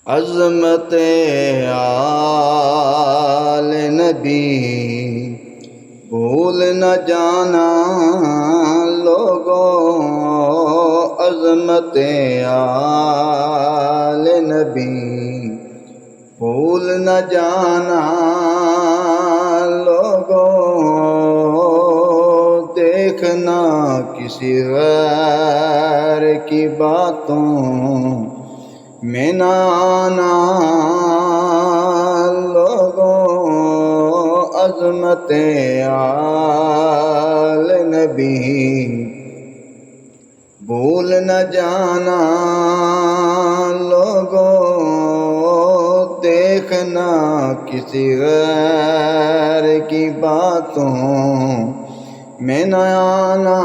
عظمت آل نبی بھول نہ جانا لوگوں، عظمت آل نبی بھول نہ جانا لوگوں، دیکھنا کسی غیر کی باتوں میں نہ آنا لوگوں، عظمت آل نبی بھول نہ جانا لوگوں، دیکھنا کسی غیر کی باتوں میں نہ آنا